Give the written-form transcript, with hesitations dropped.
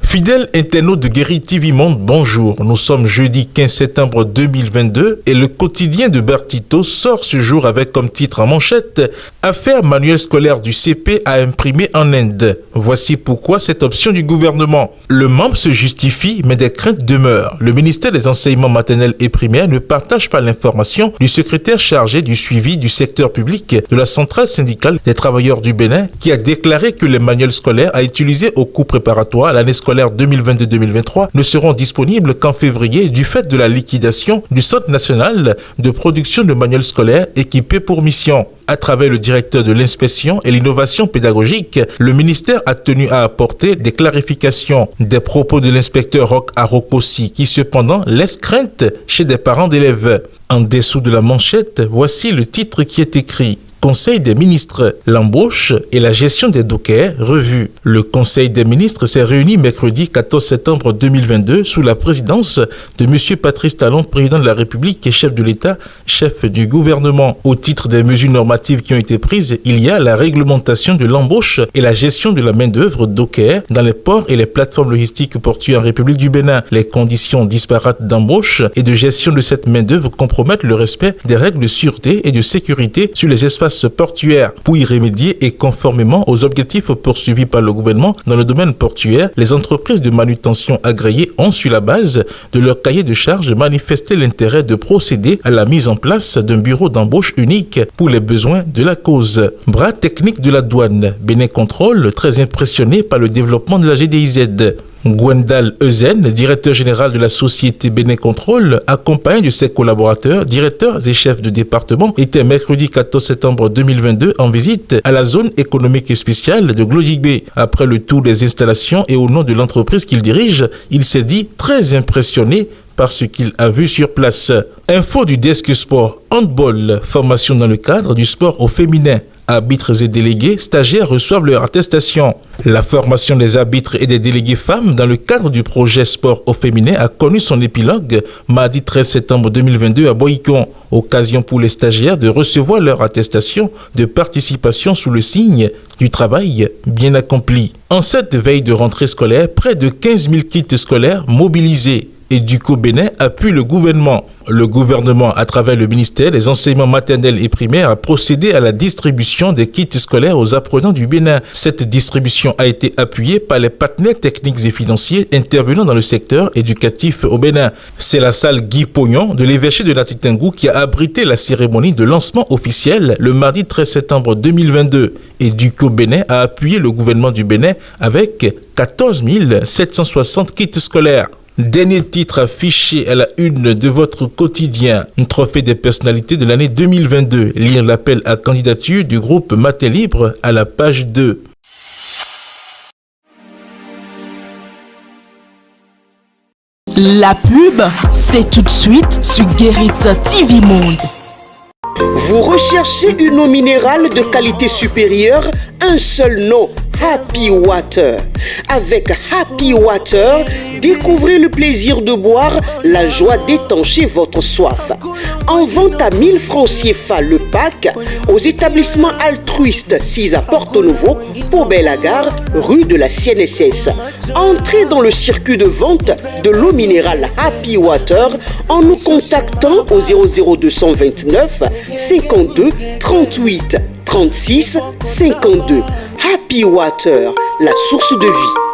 Fidèles internautes de Guéri TV Monde, bonjour. Nous sommes jeudi 15 septembre 2022 et le quotidien de Bertito sort ce jour avec comme titre en manchette « Affaire manuel scolaire du CP à imprimer en Inde ». Voici pourquoi cette option du gouvernement. Le membre se justifie mais des craintes demeurent. Le ministère des enseignements maternels et primaires ne partage pas l'information du secrétaire chargé du suivi du secteur public de la centrale syndicale des travailleurs du Bénin qui a déclaré que les manuels scolaires à utiliser au cours préparatoire à l'année scolaire 2022-2023 ne seront disponibles qu'en février du fait de la liquidation du Centre national de production de manuels scolaires équipés pour mission. À travers le directeur de l'inspection et l'innovation pédagogique, le ministère a tenu à apporter des clarifications des propos de l'inspecteur Roch Arokossi qui cependant laisse crainte chez des parents d'élèves. En dessous de la manchette, voici le titre qui est écrit. Conseil des ministres, l'embauche et la gestion des dockers, revue. Le Conseil des ministres s'est réuni mercredi 14 septembre 2022 sous la présidence de M. Patrice Talon, président de la République et chef de l'État, chef du gouvernement. Au titre des mesures normatives qui ont été prises, il y a la réglementation de l'embauche et la gestion de la main-d'œuvre docker dans les ports et les plateformes logistiques portuaires en République du Bénin. Les conditions disparates d'embauche et de gestion de cette main-d'œuvre compromettent le respect des règles de sûreté et de sécurité sur les espaces portuaire. Pour y remédier et conformément aux objectifs poursuivis par le gouvernement dans le domaine portuaire, les entreprises de manutention agréées ont, sur la base de leur cahier de charges, manifesté l'intérêt de procéder à la mise en place d'un bureau d'embauche unique pour les besoins de la cause. Bras technique de la douane, Bénin Contrôle, très impressionné par le développement de la GDIZ. Gwendal Euzen, directeur général de la société Bénin Contrôle, accompagné de ses collaborateurs, directeurs et chefs de département, était mercredi 14 septembre 2022 en visite à la zone économique spéciale de Glodjigbe. Après le tour des installations et au nom de l'entreprise qu'il dirige, il s'est dit très impressionné par ce qu'il a vu sur place. Info du desk sport, handball, formation dans le cadre du sport au féminin. Arbitres et délégués, stagiaires reçoivent leur attestation. La formation des arbitres et des délégués femmes dans le cadre du projet sport au féminin a connu son épilogue mardi 13 septembre 2022 à Boïcon. Occasion pour les stagiaires de recevoir leur attestation de participation sous le signe du travail bien accompli. En cette veille de rentrée scolaire, près de 15 000 kits scolaires mobilisés. Éduco Bénin appuie le gouvernement. Le gouvernement, à travers le ministère des enseignements maternels et primaires, a procédé à la distribution des kits scolaires aux apprenants du Bénin. Cette distribution a été appuyée par les partenaires techniques et financiers intervenant dans le secteur éducatif au Bénin. C'est la salle Guy Pognon de l'évêché de Latitangou qui a abrité la cérémonie de lancement officiel le mardi 13 septembre 2022. Éduco Bénin a appuyé le gouvernement du Bénin avec 14 760 kits scolaires. Dernier titre affiché à la une de votre quotidien, un trophée des personnalités de l'année 2022. Lire l'appel à candidature du groupe Matin Libre à la page 2. La pub, c'est tout de suite sur Guéri TV Monde. Vous recherchez une eau minérale de qualité supérieure? Un seul nom, Happy Water. Avec Happy Water, découvrez le plaisir de boire, la joie d'étancher votre soif. En vente à 1000 francs CFA le pack aux établissements altruistes 6 à Porto-Nouveau, Pau-Belle-Gare, rue de la CNSS. Entrez dans le circuit de vente de l'eau minérale Happy Water en nous contactant au 00229 52 38 36 52. Happy Water, la source de vie.